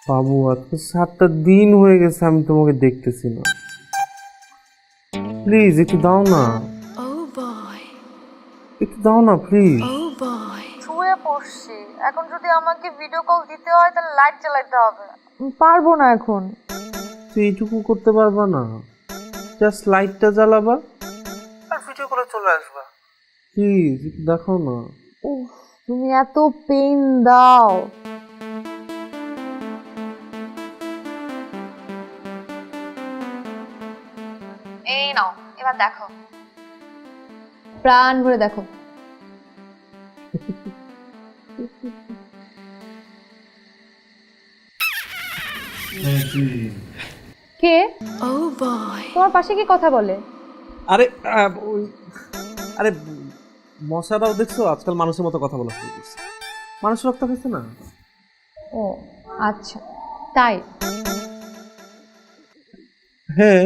বাবু আজকে 7টা দিন হয়ে গেছে আমি তোমাকে দেখতেছি না, প্লিজ একটু দাও না, একটু দাও না প্লিজ। শুয়ে পড়ছি, এখন যদি আমাকে ভিডিও কল দিতে হয় তাহলে লাইট জ্বালাতে হবে। পারবো না এখন। তুই এইটুকু করতে পারবা না? জাস্ট লাইটটা জ্বালাবা আর ভিডিও করে চলে আসবা, প্লিজ একটু দেখাও না। উফ, তুমি এত পেইন দাও। এই নাও, এবার দেখো, প্রাণ ভরে দেখো। কে? তোমার পাশে কি কথা বলে? আরে আরে মশারাও দেখছো আজকাল মানুষের মতো কথা বলা শুরু করছে, মানুষ রক্ত খাচ্ছে না। ও আচ্ছা, তাই? হ্যাঁ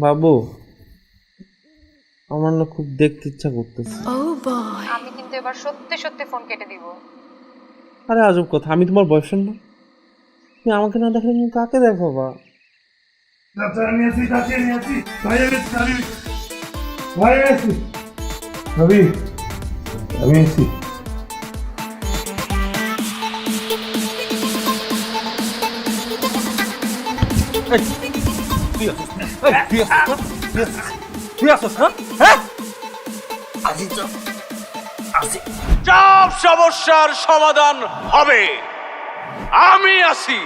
বাবু, আমার না খুব দেখতে ইচ্ছা করতেছে। আমি কিন্তু এবার সত্যি সত্যি ফোন কেটে দিব। আরে আজব কথা, আমি তোমার বয়ফ্রেন্ড না? তুমি আমাকে না দেখলে তুমি কাকে দেখাবা? সব সমস্যার সমাধান হবে, আমি আছি।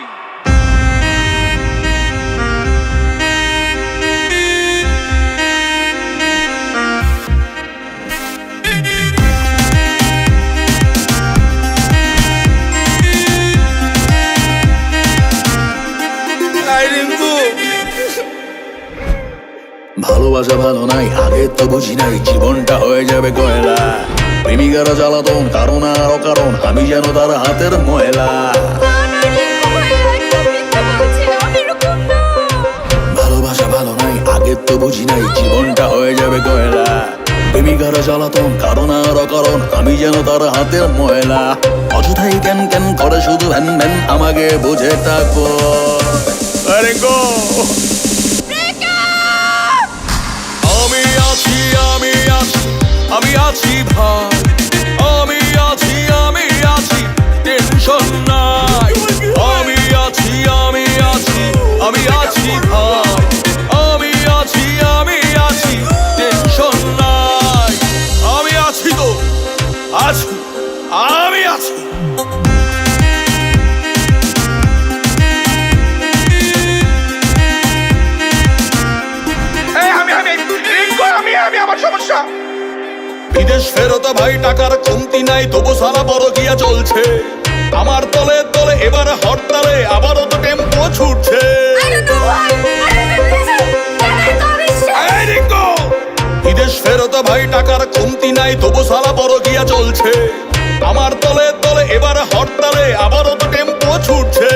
ভালোবাসা ভালো নাই, আগে তো বুঝি নাই জীবনটা হয়ে যাবে কয়লা। প্রেমিকারা জ্বালাতন কারণ আর অকারণ, আমি যেন তার হাতের ময়লা। ভালোবাসা ভালো নাই, আগে তো বুঝি নাই জীবনটা হয়ে যাবে কয়লা। প্রেমিকারা জ্বালাতন কারণ আর অকারণ, আমি যেন তার হাতের ময়লা। অযথাই কেন কেন করে শুধু ভ্যান ভ্যান, আমাকে বুঝে থাকো। আরে গো আমি আছি, আমি আছি, আমি আছি ভাই, আমি আছি, আমি আছি, টেনশন নাই। আমি আছি, আমি আছি, আমি আছি ভাই, আমি আছি, আমি আছি, টেনশন নাই। আমি আছি তো, আছি, আমি আছি। বিদেশ ফেরত ভাই টাকার কমতি নাই, তবু সারা বড় গিয়া চলছে। আমার তলে তলে এবার হরতালে আবারও তো টেম্পো ছুটছে। বিদেশ ফেরত ভাই টাকার কমতি নাই, তবু সারা বড় গিয়া চলছে। আমার তলে তলে এবার হরতালে আবারও তো টেম্পো ছুটছে।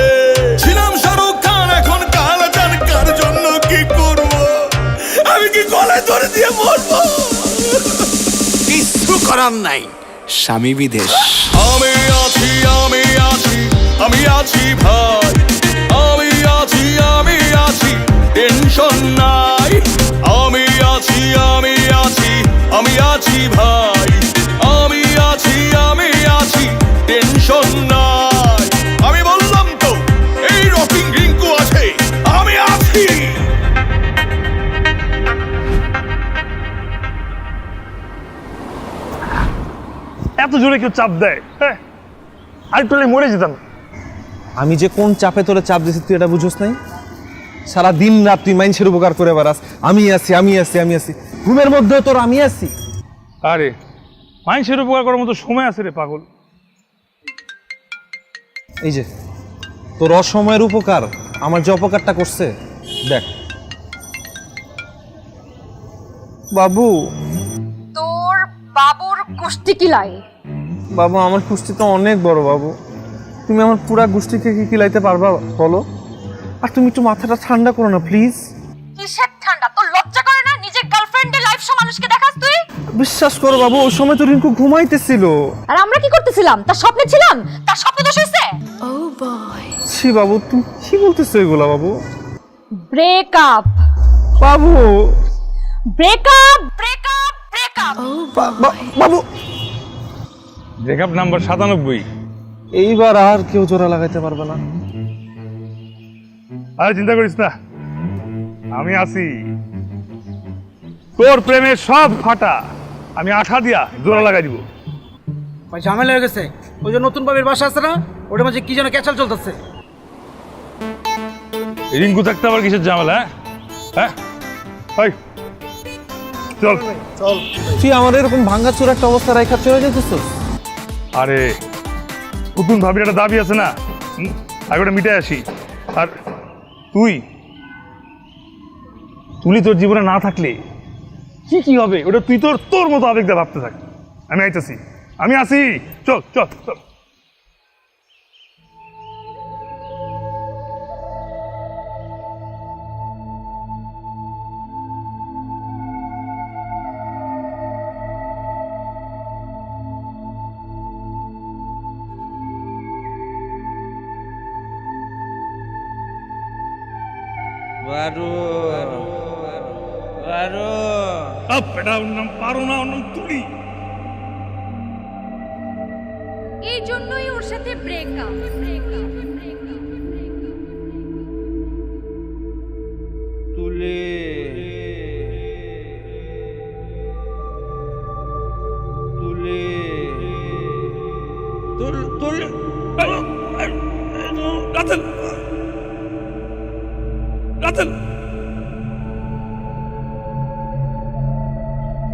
ছিলাম শাহরুখ খান, এখন কালা চান, কার জন্য কি করবো? আমি কি গলায় ধরে দিয়ে মরবো? কিছু করার নাই, স্বামী বিদেশ। আমি আছি, আমি আছি, আমি আছি ভাই, আমি আছি, আমি আছি, টেনশন নাই। আমি আছি, আমি আছি, আমি আছি ভাই, আমি আছি, আমি আছি, টেনশন নাই। আমি বললাম তো এই রকিং রিঙ্কু আছে, আমি আছি। এত জোরে কেউ চাপ দেয়? হ্যাঁ, আরেকটু হলে মরে যেতাম। আমি যে কোন চাপে তোরে চাপ দিছি তুই এটা বুঝোস নাই? সারা দিন রাত তুই মানুষের উপকার করে বেড়াস, আমি আছি, আমি আছি, আমি আছি, ঘুমের মধ্যে তোর আমি আছি। আরে মানুষের উপকার করার মতো সময় আছে রে পাগল। এই যে তোর অসময়ের উপকার আমার যে অপকারটা করছে দেখ। বাবু, তোর বাবুর কুষ্টি কি লাই? বাবু আমার কুষ্টি তো অনেক বড় বাবু, তুমি আমার পুরা গোষ্ঠীকে কি কিলাইতে পারবা বলো? আর তুমি একটু মাথাটা ঠান্ডা করো না প্লিজ। কিসের ঠান্ডা? তোর লজ্জা করে না? নিজের গার্লফ্রেন্ডের লাইফ সহ মানুষকে দেখাস তুই? বিশ্বাস করো বাবু, ওই সময় তো রিঙ্কু ঘুমাইতেছিল। আর আমরা কি করতেছিলাম? তার স্বপ্নে ছিলাম? তার স্বপ্নে দোষ হয়েছে? ছি বাবু, তুমি কি বলতেছো এগুলা বাবু? ব্রেকআপ, বাবু ব্রেকআপ, ব্রেকআপ, ব্রেকআপ। বাবু, ব্রেকআপ নাম্বার 97। এইবার আর কেউ জোড়া লাগাইতে পারবে না। আর চিন্তা করিস না, আমি আছি। তোর প্রেমের সব ফাটা আমি আঠা দিয়া জোড়া লাগাই দিব। ভাই ঝামেলা হয়ে গেছে। ওই যে নতুন বাবির বাসা আছে না, ওটার মাঝে কি যেন ক্যাচাল চলতেছে। রিঙ্কু থাকতে আবার কিসের ঝামেলা? হ্যাঁ হ্যাঁ, চল। তুই আমার এরকম ভাঙ্গাচোর একটা অবস্থা রাখা চলে যেতেছিস? আরে নতুন ভাবির একটা দাবি আছে না, আগে ওটা মিটাই আসি। আর তুই তোর জীবনে না থাকলে কি হবে ওটা তুই তোর মতো আবেগ দিয়ে ভাবতে থাক। আমি আইতেছি, আমি আসি। চল চল চল। এটা ওর নাম পারো না, ওর নাম তুলি। এই জন্যই ওর সাথে ব্রেকআপ। তুলে তুলে তুলি রাতেল রাতেল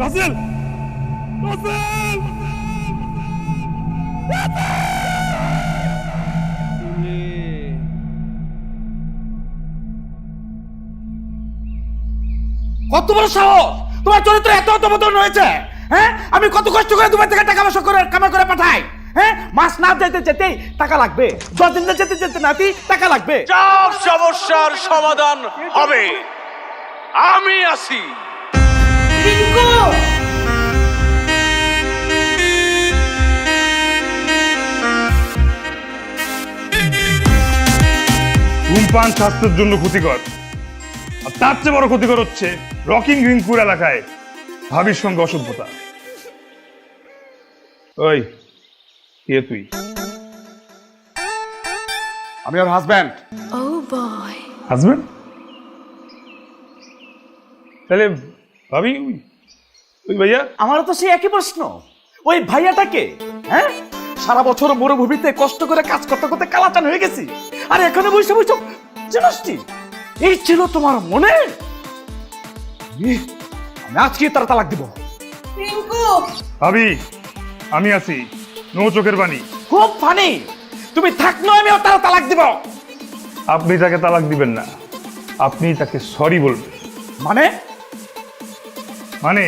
রাসেল রাসেল কত বড় সাহস! তোমার চরিত্র এত অধপতন হয়েছে। হ্যাঁ, আমি কত কষ্ট করে দুবাই থেকে টাকা পয়সা করে কামাই করে পাঠাই। হ্যাঁ, মাস না যেতে যেতেই টাকা লাগবে, 10 দিন না যেতে যেতে নাতি টাকা লাগবে। সব সমস্যার সমাধান হবে। আমি আছি। ধূমপান স্বাস্থ্যের জন্য ক্ষতিকর, আর তার চেয়ে বড় ক্ষতিকর হচ্ছে রকিং রিঙ্কুর এলাকায় ভাবির সঙ্গে অসভ্যতা। ওই কে তুই? আমি ওর হাজব্যান্ড। হাজবেন্ড? তাহলে ভাবি ওই ভাইয়া? আমারও তো সেই একই প্রশ্ন, ওই ভাইয়াটাকে। হ্যাঁ, সারা বছর মরুভূমিতে কষ্ট করে কাজ করতে করতে কালাচান হয়ে গেছি, আর এখানে বসে বসে জানাসটি। এই ছিল তোমার মনে? আমি আজকে তার তালাক দিব। ভাবি আমি আছি, নো চোখের বাণী। খুব ফানি, তুমি থাকলেও আমি তার তালাক দিব। আপনি তাকে তালাক দিবেন না, আপনি তাকে সরি বলবেন। মানে? মানে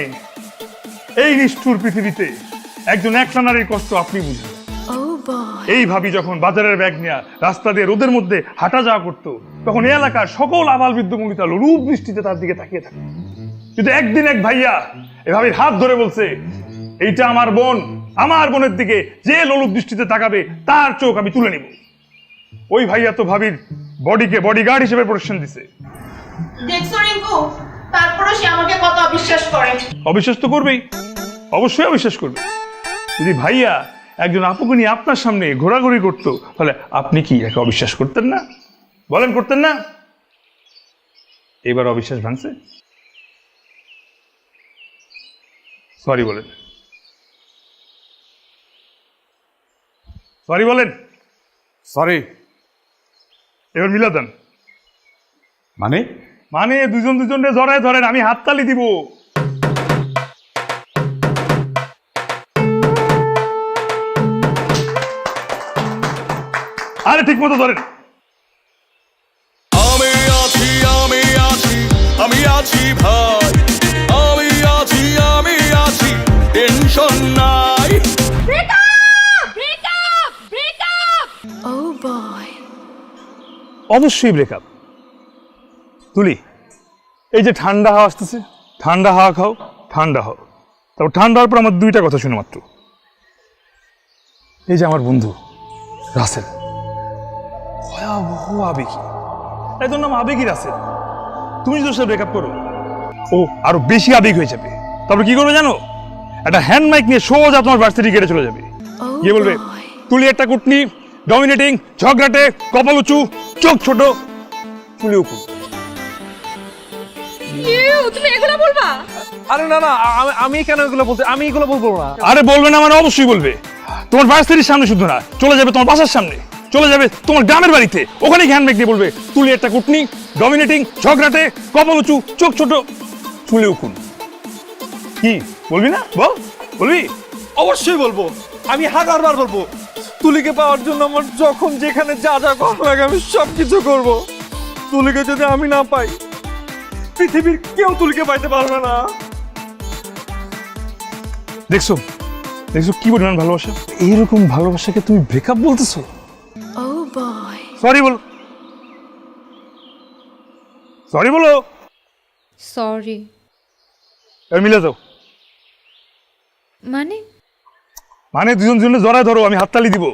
এই নিষ্ঠুর পৃথিবীতে একজন একলা নারীর কষ্ট আপনি বুঝবেন। এই ভাবি যখন বাজারের ব্যাগ নিয়ে রাস্তা দিয়ে রোদের মধ্যে হাঁটা যাওয়া করতো, তখন এই এলাকার সকল আবাল বৃদ্ধ মহিলা রূপ দৃষ্টিতে তার দিকে তাকিয়ে থাকে। কিন্তু একদিন এক ভাইয়া এভাবে হাত ধরে বলছে, এইটা আমার বোন, আমার বোনের দিকে যে লোলুপ দৃষ্টিতে তাকাবে তার চোখ আমি তুলে নিব। ওই ভাইয়া তো ভাবির বডিকে বডিগার্ড হিসেবে প্রোটেকশন দিছে। দেখছো রিঙ্কু, তারপরে সে আমাকে কত অবিশ্বাস করে। অবিশ্বাস তো করবেই, অবশ্যই অবিশ্বাস করবে। যদি ভাইয়া একজন আপুকে নিয়ে আপনার সামনে ঘোরাঘুরি করতো, তাহলে আপনি কি একে অবিশ্বাস করতেন না? বলেন, করতেন না? এবার অবিশ্বাস ভাঙছে, সরি বলেন, সরি বলেন। সরি। এবার মিলা দেন। মানে? মানে দুজন দুজনে জড়ায় ধরেন, আমি হাততালি দিব। আরে ঠিক মতো ধরেন। আমি আছি আমি আছি আমি আছি ভাই, আমি আছি আমি আছি, টেনশন নাই। অবশ্যই ব্রেকআপ। তুলি, এই যে ঠান্ডা হাওয়া আসতেছে, ঠান্ডা হাওয়া খাও, ঠান্ডা হও। তারপর ঠান্ডা হওয়ার পর আমার দুইটা কথা শুনে মাত্র, এই যে আমার বন্ধু রাসেল ভয়াবহ আবেগী, তাই তোর নাম আবেগী রাসেল। তুমি যদি ওর সাথে ব্রেকআপ করো ও আরো বেশি আবেগ হয়ে যাবে। তারপর কি করবে জানো? একটা হ্যান্ড মাইক নিয়ে সোজা তোমার ভার্সিটি গেটে চলে যাবে, গিয়ে বলবে তুলি একটা কুটনি, ডমিনেটিং, ঝগড়াটে, কপাল উঁচু, চোখ ছোট, চুলি উঁকু। তুমি এগুলো বলবা? আরে না না, আমি কেন এগুলো বলতে, আমি এগুলো বলবো না। আরে বলবে না মানে অবশ্যই বলবে। তোমার ভার্সিটির সামনে শুধু না, চলে যাবে তোমার বাসার সামনে, চলে যাবে তোমার গ্রামের বাড়িতে, ওখানে হ্যান্ড মাইক দিয়ে বলবে তুলি একটা কুটনি, ডমিনেটিং, ঝগড়াটে, কপাল উঁচু, চোখ ছোট, চুলি উকুন। কি বলবি না? বল, বলবি? অবশ্যই বলবো, আমি হাজারবার বলবো। তুলিকে পাওয়ার জন্য আমার যখন যেখানে যা যা করা লাগে আমি সবকিছু করব। তুলিকে যদি আমি না পাই, পৃথিবীর কেউ তুলিকে পাইতে পারবে না। দেখছো দেখছো কি পরিমাণ ভালোবাসা? এইরকম ভালোবাসাকে তুমি ব্রেকআপ বলতেছো? সরি বলো, সরি বলো। সরি মিলে যাও। মানে দুজন দুজনে জড়ায় ধরো, আমি হাততালি দিব।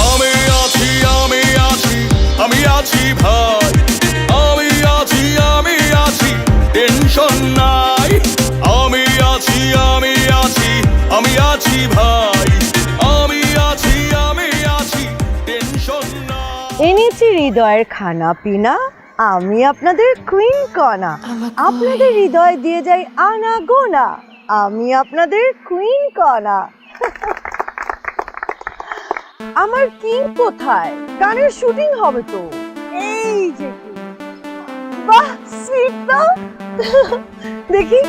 আমি আছি আমি আছি আমি আছি ভাই, আমি আছি আমি আছি, টেনশন নাই। আমি আছি আমি আছি আমি আছি ভাই, আমি আছি আমি আছি, টেনশন নাই। এনেছি হৃদয়ের খানা পিনা, আমি আপনাদের কুইন কণা। আপনাদের হৃদয় দিয়ে যাই আনা গোনা, আমি আপনাদের কুইন কণা। আমার কিং কোথায়? গানের শুটিং হবে তো, এই যে বাহ সুইট তো। দেখি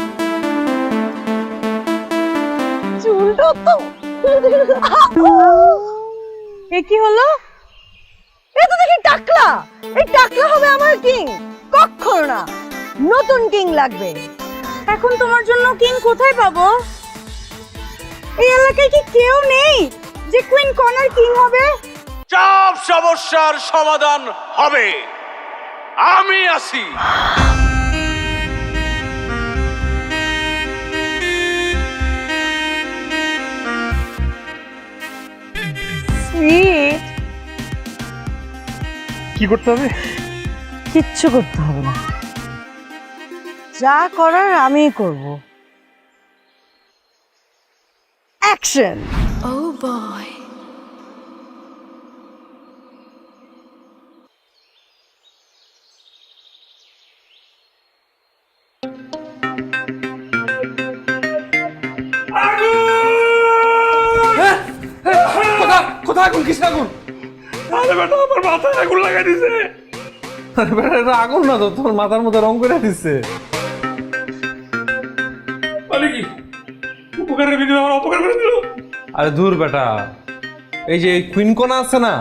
চুলটা তো এ কি হলো? এ তো দেখি টাকলা। এই টাকলা হবে আমার কিং? কখনো না, নতুন কিং লাগবে। এখন তোমার জন্য কিং কোথায় পাবো? এই এলাকায় কি কেউ নেই যে কুইন কর্নার কিং হবে? সব সমস্যার সমাধান হবে, আমি আছি। সুইট, কি করতে হবে? কিচ্ছু করতে হবে না, যা করার আমিই করব। অ্যাকশন। কোথায় আগুন? কিসের আগুন? আরে বেটা আমার মাথায় আগুন লাগাই দিছে। আরে বেটা এটা আগুন না তো, তোর মাথার মধ্যে রং করে দিচ্ছে। বলে কি উপকারের বিনিময়ে আমার অপকার করে দিল। আরে দূর বেটা, এই যে কুইন কোনা আছে না,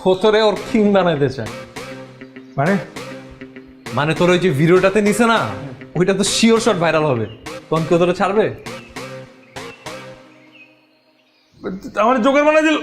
ও তোরে ওর কিং বানাইতে চায়। মানে তোর ওই যে ভিডিওটাতে নিছে না, ওইটা তো শিওর শট ভাইরাল হবে, তখন কেউ তোরে ছাড়বে? আমার জোগাড় বানাই দিল।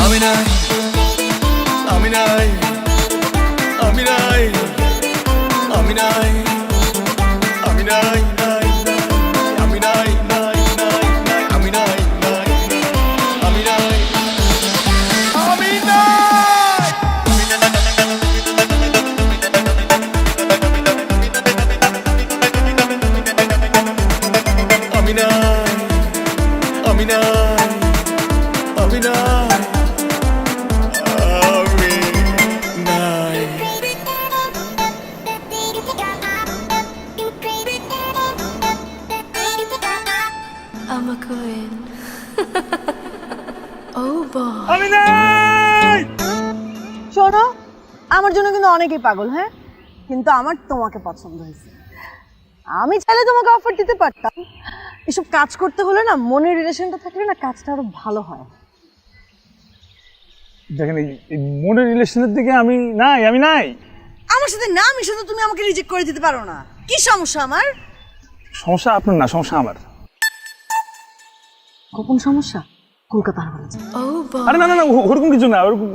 আমি নাই আমি নাই আমি নাই আমি নাই আমি নাই নাই আমি নাই নাই নাই নাই আমি নাই নাই আমি নাই আমি নাই আমি নাই আমি নাই আমি নাই আমি নাই। শোনো, আমার জন্য কিন্তু অনেকেই পাগল, হ্যাঁ, কিন্তু আমার তোমাকে পছন্দ হয়েছে। আমি চাইলে তোমাকে অফার দিতে পারতাম। এসব কাজ করতে হলে না মনের রিলেশনটা থাকলে না কাজটা আরো ভালো হয়। দেখেন এই মনের রিলেশনের দিকে আমি নাই। আমার সাথে না মিশে তো তুমি আমাকে রিজেক্ট করে দিতে পারো না। কি সমস্যা আমার? সমস্যা আপনার না, সমস্যা আমার। গোপন সমস্যা? কলকাতা হারানো। আরে না না না, ওরকম কিছু না, ওরকম।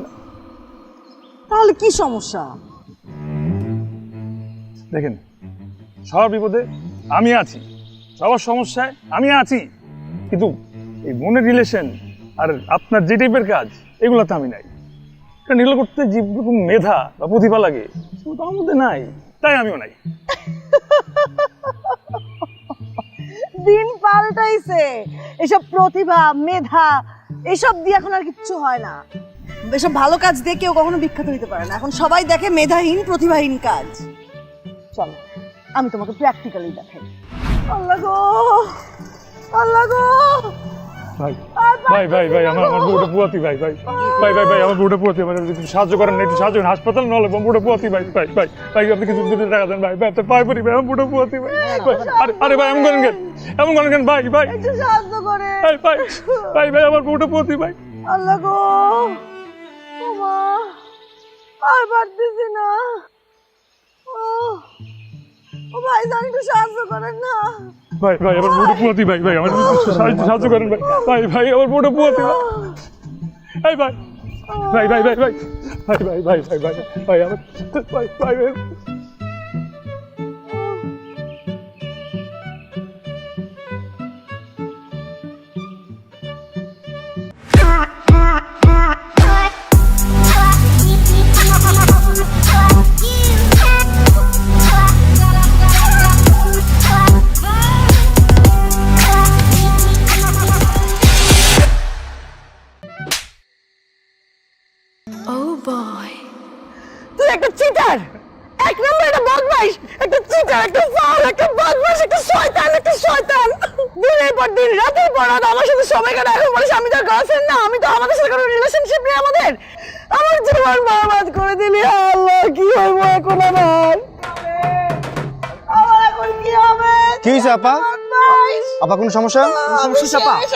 তাহলে কি সমস্যা? দেখেন, সবার বিপদে আমি আছি, সবার সমস্যায় আমি আছি, কিন্তু এই মনের রিলেশন আর আপনার যে টাইপের কাজ এগুলোতে আমি নাই। কারণ এগুলো করতে যেরকম মেধা বা প্রতিভা লাগে সেগুলো তো আমার মধ্যে নাই, তাই আমিও নাই। দিন পাল্টাইছে, এসব প্রতিভা মেধা এসব দিয়ে এখন আর কিচ্ছু হয় না। এসব ভালো কাজ দিয়ে কেউ কখনো বিখ্যাত হতে পারে না। এখন সবাই দেখে মেধাহীন প্রতিভাহীন কাজ। চলো আমি তোমাকে প্র্যাকটিক্যালি দেখাই। আল্লাহ গো, আল্লাহ গো। ভাই ভাই ভাই ভাই আমার বউটা পুয়াতি, ভাই ভাই ভাই ভাই ভাই আমার বউটা পুয়াতি, আমার একটু সাহায্য করেন না, একটু সাহায্য করেন। হাসপাতাল নলে বউটা পুয়াতি, ভাই ভাই ভাই ভাই আপনি কিছু টাকা দেন ভাই, ভাই আপনার পায়ে পড়ি ভাই, আমার বউটা পুয়াতি ভাই। আরে ভাই এমন করেন কেন ভাই ভাই একটু সাহায্য করে। ভাই ভাই ভাই ভাই আমার বউটা পুয়াতি ভাই। আল্লাহ গো, ওমা আর পারতেছি না। ও ভাই জান একটু সাহায্য করেন না। ভাই ভাই আমার বউটা পুয়াতি, ভাই ভাই আমার সাহায্য করেন ভাই, ভাই ভাই আমার বউটা পুয়াতি ভাই। এই ভাই ভাই ভাই ভাই ভাই ভাই ভাই ভাই ভাই ভাই ভাই আমার ভাই ভাই ভাই। তুই একটা চিটার, এক নম্বর একটা বদমাইশ, একটা চিটার, একটা ফাউল, একটা বদমাইশ, একটা শয়তান, একটা শয়তান। দিনের পর দিন রাতের পর রাত আমার সাথে সময় কাটায়। এখন বলিস আমি তোর গার্লফ্রেন্ড না, আমি তো আমাদের সাথে কোনো রিলেশনশিপ নেই আমাদের। আমার জীবন বরবাদ করে দিলি। আল্লাহ কি হইব এখন আমার? আমার এখন কি হবে? কি হয়েছে আপা? আপা কোনো সমস্যা?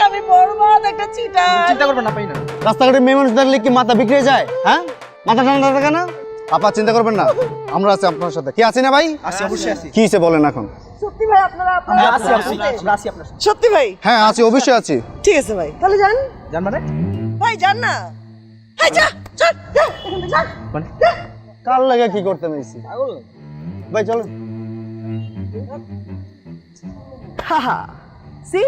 আমি বরবাদ, একটা চিটার। চিন্তা করবেন না, পাই না। রাস্তাঘাটে মেয়ে মানুষ দেখলে কি মাথা বিগড়ে যায়? হ্যাঁ, মাথা ঠান্ডা থাকে না? আপা চিন্তা করবেন না, আমরা আছি আপনার সাথে। কি আছি না ভাই? আছি, অবশ্যই আছি। কি হয়েছে বলেন এখন? সত্যি ভাই আপনারা সত্যি ভাই? হ্যাঁ আছি, অবশ্যই আছি। ঠিক আছে ভাই, তাহলে যান। যান মানে? ভাই যান না। হ্যাঁ যা, চল যা, এখান থেকে যান। মানে কার লাগে কি করতে মেয়েছি ভাই, চলো। হাহা, সি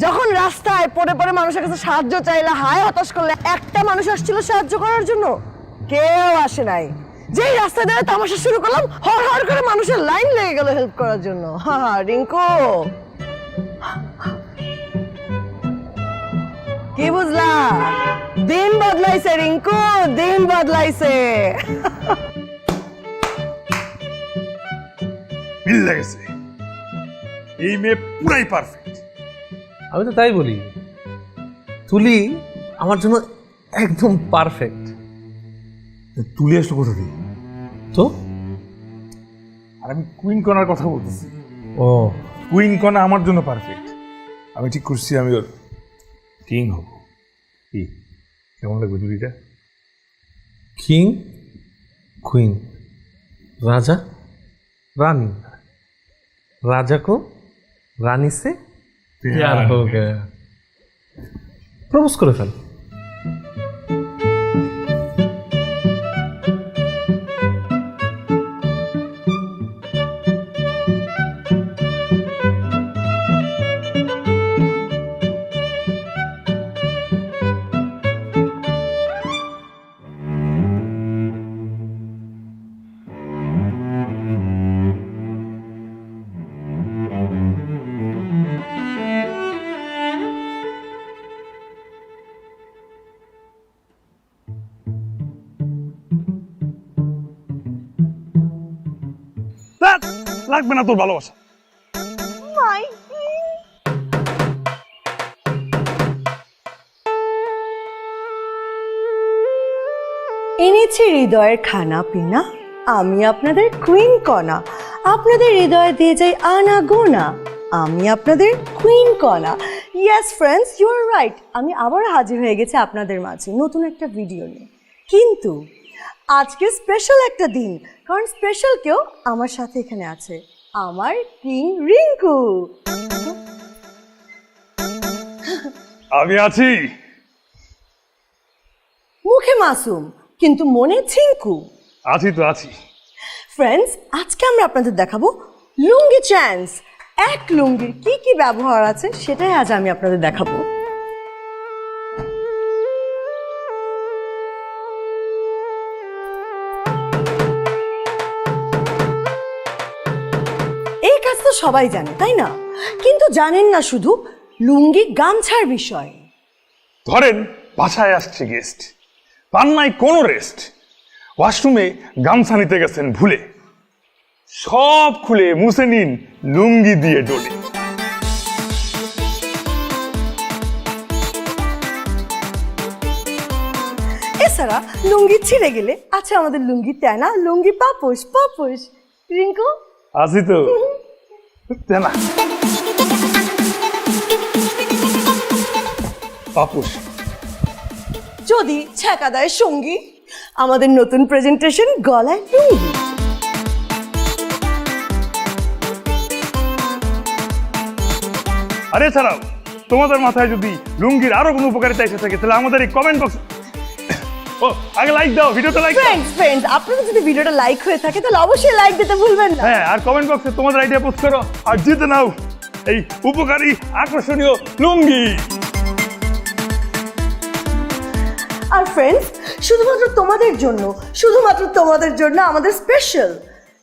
যখন রাস্তায় পড়ে পড়ে মানুষের কাছে সাহায্য চাইলে, হায় হতাশ করলে, একটা মানুষ আসছিল সাহায্য করার জন্য? কেউ আসে নাই। যেই রাস্তায় দাঁড়িয়ে তামাশা শুরু করলাম, হর হর করে মানুষের লাইন লেগে গেল হেল্প করার জন্য। হ্যাঁ রিঙ্কু, কি বুঝলা? দিন বদলাইছে রিঙ্কু, দিন বদলাইছে। মিল লাগেছে, এই মেয়ে পুরাই পারফেক্ট। আমি তো তাই বলি, তুলি আমার জন্য একদম পারফেক্ট। তুলে আসলো কোথা দিয়ে? তো আর আমি কুইন কর্নার কথা বলতেছি। ও কুইন কর্নার আমার জন্য পারফেক্ট। আমি ঠিক করছি আমি ওর কিং হব। কি কেমন লাগবে জুড়িটা? কিং কুইন, রাজা রানী, राजा को रानी से प्यार हो गया। प्रपोज করে ফেল। লাগবে না তোর ভালোবাসা। এনেছি হৃদয়ের খানা পিনা, আমি আপনাদের কুইন কণা, আপনাদের হৃদয়ে দিয়ে যাই আনা গোনা, আমি আপনাদের queen Kona. Yes friends, you are right, আমি আবার হাজির হয়ে গেছি আপনাদের মাঝে নতুন একটা ভিডিও নিয়ে। কিন্তু আজকে স্পেশাল একটা দিন, কারণ স্পেশাল কেউ আমার সাথে এখানে আছে, আমার কিং রিঙ্কু। আমি আছি। মুখে মাসুম কিন্তু মনে ছিঙ্কু। আছি তো আছি। ফ্রেন্ডস, আজকে আমরা আপনাদের দেখাবো লুঙ্গি চান্স। এক লুঙ্গির কি কি ব্যবহার আছে সেটাই আজ আমি আপনাদের দেখাবো। এই কাজ তো সবাই জানে, তাই না? কিন্তু জানেন না শুধু লুঙ্গি গামছার বিষয়। ধরেন বাসায় আসছে গেস্ট, পান নাই কোনো রেস্ট, ওয়াশরুমে গামছা নিতে গেছেন ভুলে, সব খুলে মুছে নিন লুঙ্গি দিয়ে ডলে। এছাড়া লুঙ্গি ছিঁড়ে গেলে আছে আমাদের লুঙ্গি তেনা, লুঙ্গি পাপোশ পাপোশ। রিঙ্কু আছি তো তেনা পাপুস। যদি ছ্যাঁকা দেয় সঙ্গী, আমাদের নতুন প্রেজেন্টেশন গলায় লুঙ্গি। আর এছাড়াও তোমাদের মাথায় যদি লুঙ্গির আরো কোনো উপকারিতা এসে থাকে তাহলে আমাদের এই কমেন্ট বক্স আগে লাইক দাও, ভিডিওটা লাইক দাও। ফ্রেন্ডস, আপনাদের যদি ভিডিওটা লাইক হয়ে থাকে তাহলে অবশ্যই লাইক দিতে ভুলবেন না। হ্যাঁ, আর কমেন্ট বক্সে তোমাদের আইডিয়া পোস্ট করো আর জিতে নাও এই উপকারী আকর্ষণীয় লুঙ্গি। আর ফ্রেন্ডস, শুধুমাত্র তোমাদের জন্য আমাদের স্পেশাল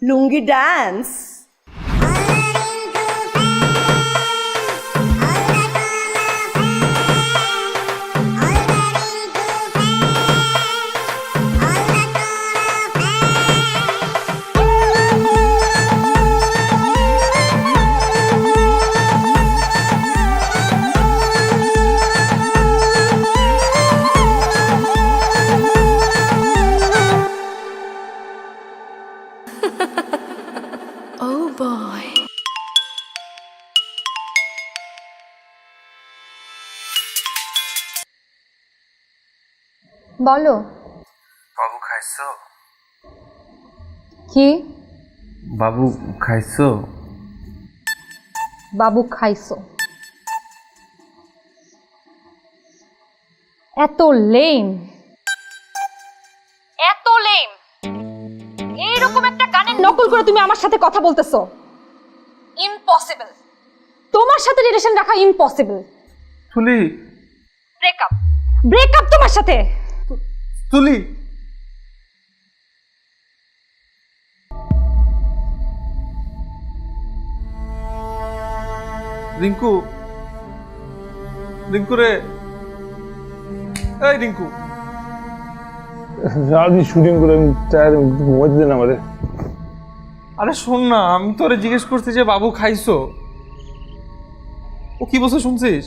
লুঙ্গি ডান্স। বলো। বাবু খাইছো? কি বাবু খাইছো? বাবু খাইছো? এত লেম, এত লেম। এইরকম একটা গানের নকল করে তুমি আমার সাথে কথা বলতেছো? ইম্পসিবল। তোমার সাথে রিলেশন রাখা ইম্পসিবল। তুলি, ব্রেকআপ, ব্রেকআপ তোমার সাথে। তুলি, রিঙ্কু, রিঙ্কু রে, এই রিঙ্কু। সারাদিন শুটিং করে আমি টায়ার, ঘুমাইতে দেন আমাদের। আরে শোন না, আমি তোরে জিজ্ঞেস করছি যে বাবু খাইছো, ও কি বলছে শুনছিস?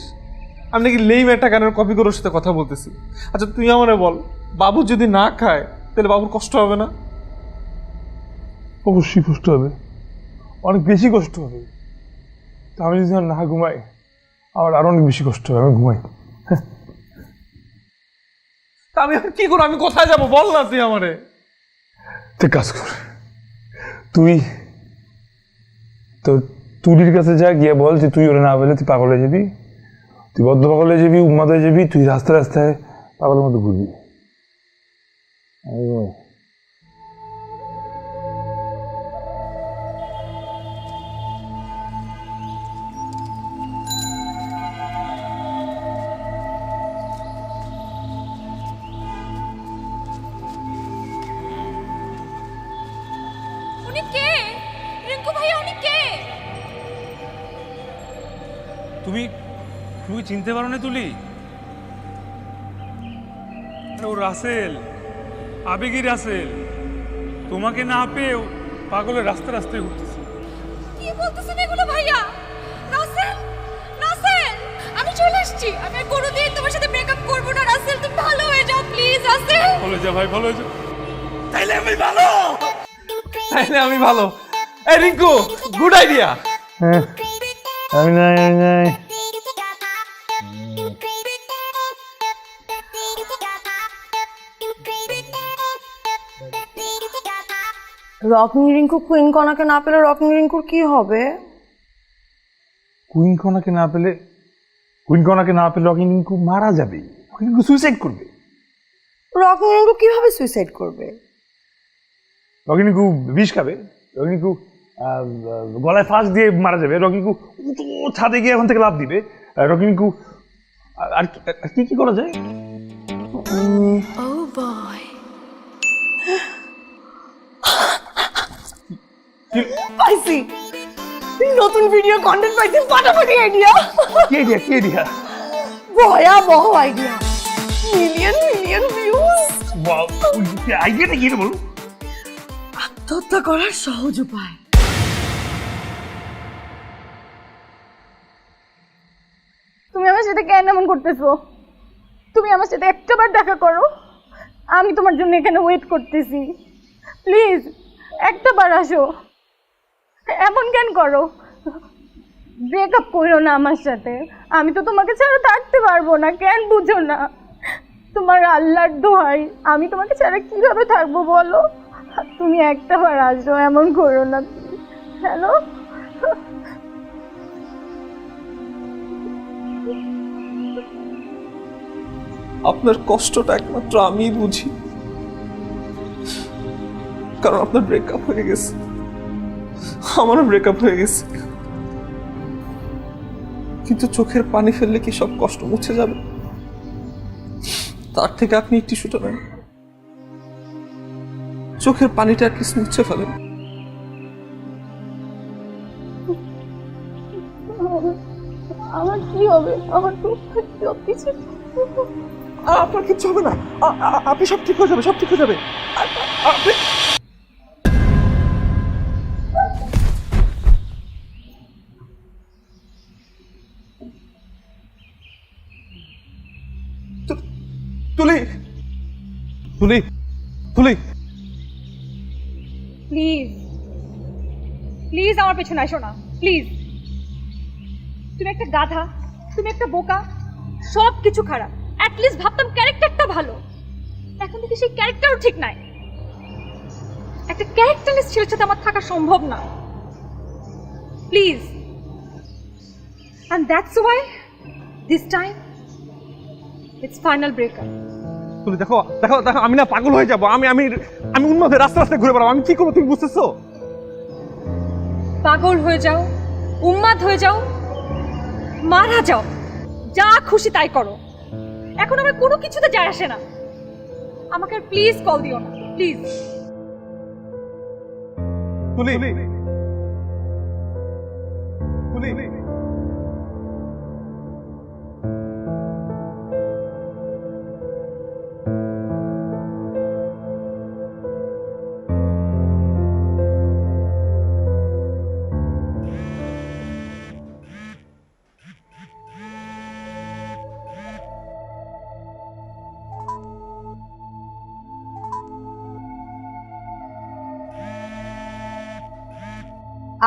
আমি নাকি লেম একটা গানের কপি করে ওর সাথে কথা বলতেছি। আচ্ছা তুই আমারে বল, বাবু যদি না খায় তাহলে বাবুর কষ্ট হবে না? অবশ্যই কষ্ট হবে, অনেক বেশি কষ্ট হবে। তা আমি যদি না ঘুমাই আমার আরো অনেক বেশি কষ্ট হবে। আমি ঘুমাই। তা আমি আর কি করবো? আমি কোথায় যাবো বল না তুই আমারে। তুই কাজ কর, তুই তো তুলির কাছে যা গিয়ে বল যে তুই ওরা না বলে তুই পাগল হয়ে যাবি, তুই বদ্ধ পাগল হয়ে যাবি, উন্মাদ হয়ে যাবি, তুই রাস্তায় রাস্তায় পাগলের মতো ঘুরবি। উনি কে? রিঙ্কু ভাইয়া, উনি কে? তুমি চিনতে পারো না তুলি? ও রাসেল, আবেগী রাসেল। তোমাকে না পেয়েও পাগলের রাস্তায় ঘুরতেছে। কি বলতেছেন এগুলো ভাইয়া? রাসেল, রাসেল, আমি চলে আসছি। আমি আর কোনোদিন তোমার সাথে ব্রেকআপ করবো না রাসেল। তুমি ভালো হয়ে যাও প্লিজ রাসেল। ভালো যা ভাই, ভালো যা। তাইলে আমি ভালো। তাইলে আমি ভালো। এই রিঙ্কু, গুড আইডিয়া। আমি নাই রকিং রিঙ্কু কুইন কণাকে না পেলে রকিং রিঙ্কুর কি হবে? কুইন কণাকে না পেলে রকিং রিঙ্কু মারা যাবে, রকিং রিঙ্কু সুইসাইড করবে। রকিং রিঙ্কু কিভাবে সুইসাইড করবে? রকিং রিঙ্কু বিষ খাবে, রকিং রিঙ্কু গলায় ফাঁস দিয়ে মারা যাবে, রকিং রিঙ্কু ছাদে গিয়ে এখন থেকে লাফ দিবে, রকিং রিঙ্কু আর কি করা যায়? পাইছি, নতুন ভিডিও কন্টেন্ট পাইছি, ফাটাফাটি আইডিয়া। কি আইডিয়া? ভয়াবহ আইডিয়া, মিলিয়ন ভিউজ। ওয়াও, আইডিয়াটা কি বলো? আত্মহত্যা করার সহজ উপায়। তুমি আমার সাথে কেন এমন করতেছো? তুমি আমার সাথে একটাবার দেখা করো, আমি তোমার জন্য এখানে ওয়েট করতেছি। প্লিজ একটাবার আসো, এমন কেন করো? ব্রেকআপ করো না আমার সাথে, আমি তো তোমাকে ছাড়া থাকতে পারবো না, কেন বুঝো না? তোমার আল্লাহর দোহাই, আমি তোমাকে ছাড়া কিভাবে থাকবো বলো? তুমি একটাবার আসো, এমন করো না। হ্যালো, আপনার কষ্টটা একমাত্র আমিই বুঝি, কারণ আপনার ব্রেকআপ হয়ে গেছে, আমারও ব্রেকআপ হয়ে গেছে। কিন্তু চোখের পানি ফেললে কি সব কষ্ট মুছে যাবে? তার থেকে আপনি টিস্যুটা নেন, চোখের পানিটা অ্যাটলিস্ট মুছে ফেলেন। আমার কি হবে? আমার তো সব কিছু। আপনার কিচ্ছু হবে না, আপনি সব ঠিক হয়ে যাবে, সব ঠিক হয়ে যাবে। তুলি তুলি তুলি প্লিজ প্লিজ আমার পেছনে আসো না, প্লিজ। তুমি একটা গাধা, তুমি একটা বোকা, সব কিছু খারাপ। অ্যাটলিস্ট ভাবতাম ক্যারেক্টারটা ভালো, এখন দেখি সেই ক্যারেক্টারও ঠিক নাই। একটা ক্যারেক্টারলেস ছেলের সাথে আমার থাকা সম্ভব না, please. And that's why this time it's final breakup. তুলি দেখো দেখো দেখো, আমি না পাগল হয়ে যাবো, আমি আমি আমি উন্মাদে রাস্তা রাস্তায় ঘুরে বেড়াবো, আমি কি করবো তুমি বুঝতেছো? পাগল হয়ে যাও, উন্মাদ হয়ে যাও, মারা যাও, যা খুশি তাই করো, এখন আমার কোনো কিছুতে যায় আসে না। আমাকে প্লিজ কল দিও না, প্লিজ। তুলি তুলি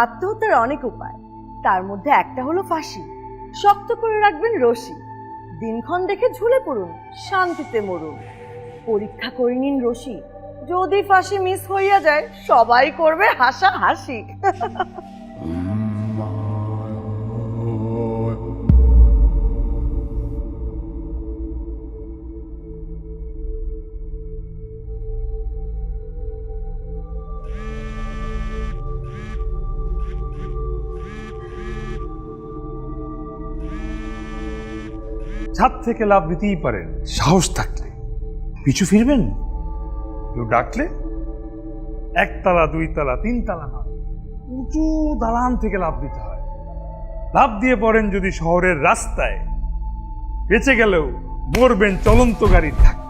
আত্মহত্যার অনেক উপায়, তার মধ্যে একটা হলো ফাঁসি। শক্ত করে রাখবেন রশি, দিনক্ষণ দেখে ঝুলে পড়ুন, শান্তিতে মরুন। পরীক্ষা করে নিন রশি, যদি ফাঁসি মিস হইয়া যায় সবাই করবে হাসা হাসি। ছাদ থেকে লাফ দিতেই পারেন সাহস থাকলে, পিছু ফিরবেন। কেউ ডাকলে একতলা, দুইতলা, তিনতলা না, উঁচু দালান থেকে লাফ দিতে হয়। লাফ দিয়ে পড়েন যদি শহরের রাস্তায়, বেঁচে গেলেও মরবেন চলন্ত গাড়ির ধাক্কা।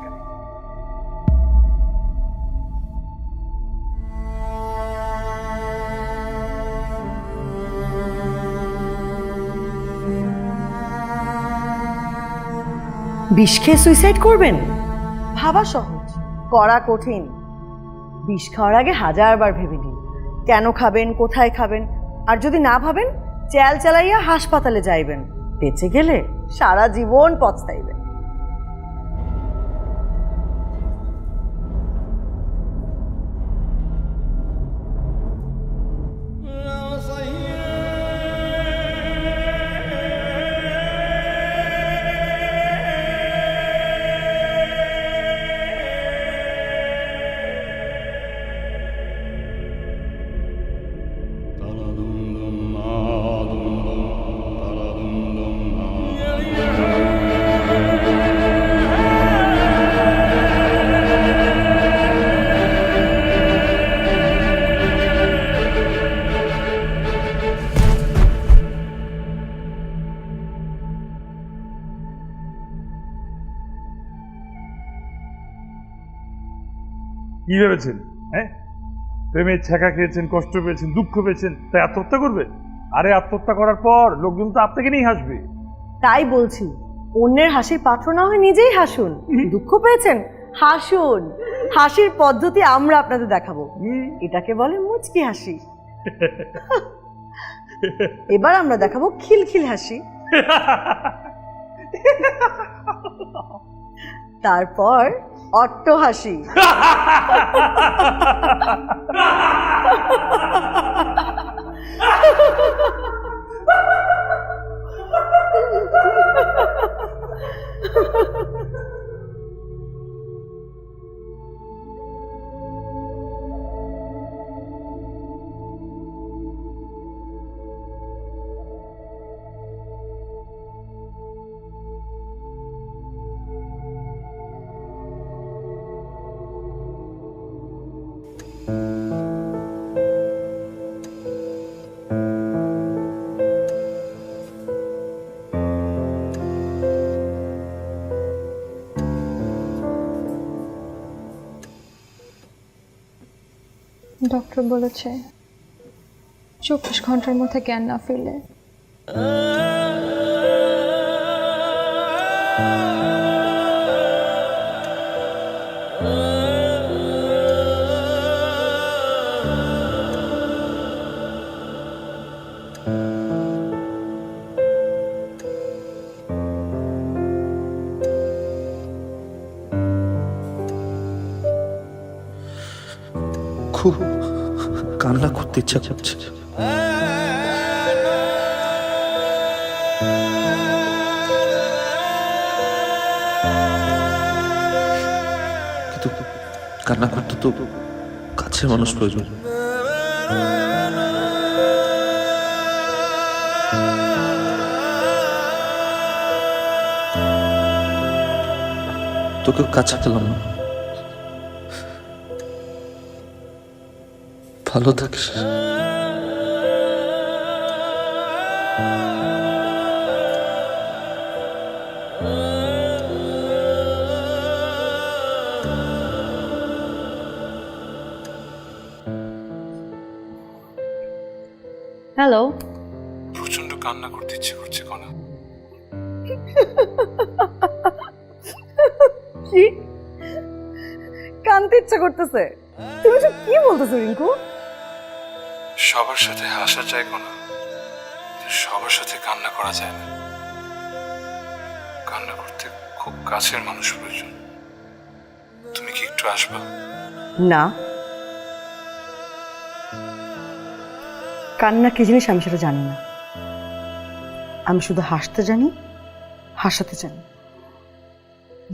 বিষ খেয়ে সুইসাইড করবেন? ভাবা সহজ, করা কঠিন। বিষ খাওয়ার আগে 1000বার ভেবে নিন কেন খাবেন, কোথায় খাবেন। আর যদি না ভাবেন, চেল চালাইয়া হাসপাতালে যাইবেন, বেঁচে গেলে সারা জীবন পস্তাইবেন। কি ভেবেছেন? হ্যাঁ, প্রেমের ছ্যাঁকা খেয়েছেন, কষ্ট পেয়েছেন, দুঃখ পেয়েছেন, তাই আত্মহত্যা করবে? আরে আত্মহত্যা করার পর লোকজন তো আপনাকে নিয়েই হাসবে। তাই বলছি, অন্যের হাসির পাত্র না হয়ে নিজেই হাসুন। দুঃখ পেয়েছেন, হাসুন। হাসির পদ্ধতি আমরা আপনাদের দেখাবো, এটাকে বলে মুচকি হাসি। এবার আমরা দেখাবো খিলখিল হাসি, তারপর অট্ট হাসি, ডক্টর বলেছে 24 ঘন্টার মধ্যে জ্ঞান না ফিরলে খুব কান্না করতে ইচ্ছা করছে। কিন্তু কান্না করতে তো কাছের মানুষ প্রয়োজন। তোকে কাছে পেলাম না। ভালো থাকিস। হ্যালো। প্রচন্ড কান্না করতে ইচ্ছে করছে কনা। কি কানতে ইচ্ছা করতেছে? তুমি সব কি বলতেছো রিঙ্কু? সবার সাথে হাসা যায় কনা, সবার সাথে কান্না করা যায় না। কান্না করতে খুব কাছের মানুষ প্রয়োজন। তুমি কি একটু আসবা? না, কান্না কি জিনিস আমি সেটা জানি না। আমি শুধু হাসতে জানি, হাসাতে জানি।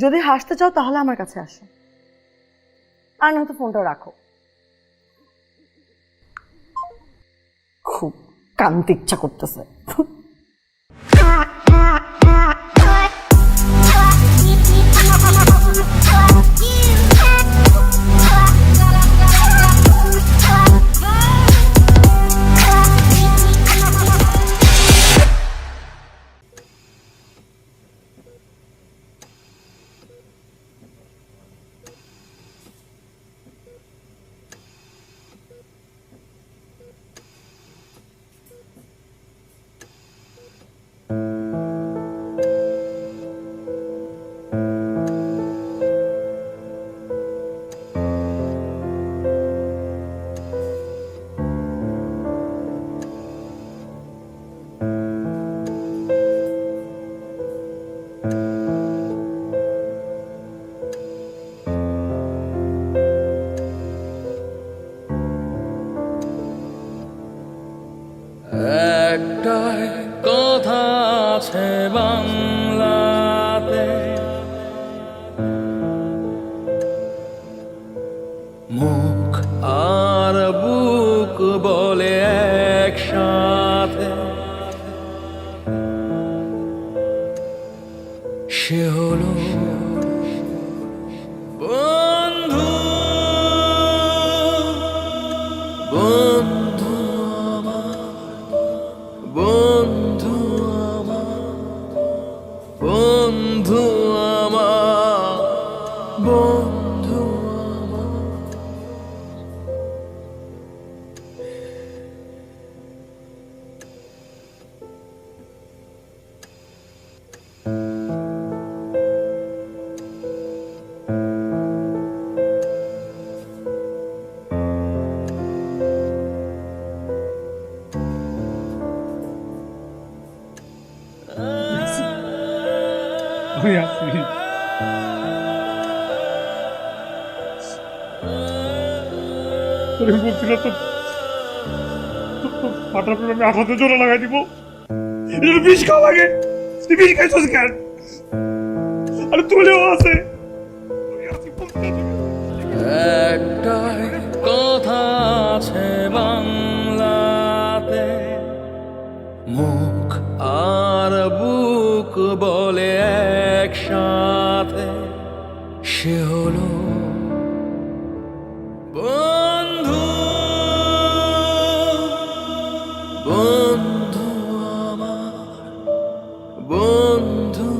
যদি হাসতে চাও তাহলে আমার কাছে আসো, আর নয়তো ফোনটা রাখো। খুব কানতে ইচ্ছা করতেছে। সে হলো বন্ধু বন্ধু আমার বন্ধু আমার বন্ধু আমার বন্ধু আমার আমি আছি। তোরে বলছিল তো মাথার উপরে আমি আঠাতে জোড়া লাগাই দিব, এটা বিষ খাওয়া লাগে, তুই বিষ খাইছিস কেন? আরে তুলেও আছে। একটাই কথা আছে বাংলাতে, মুখ আর বুক বলে একসাথে, সে হলো বন্ধু বন্ধু আমার বন্ধু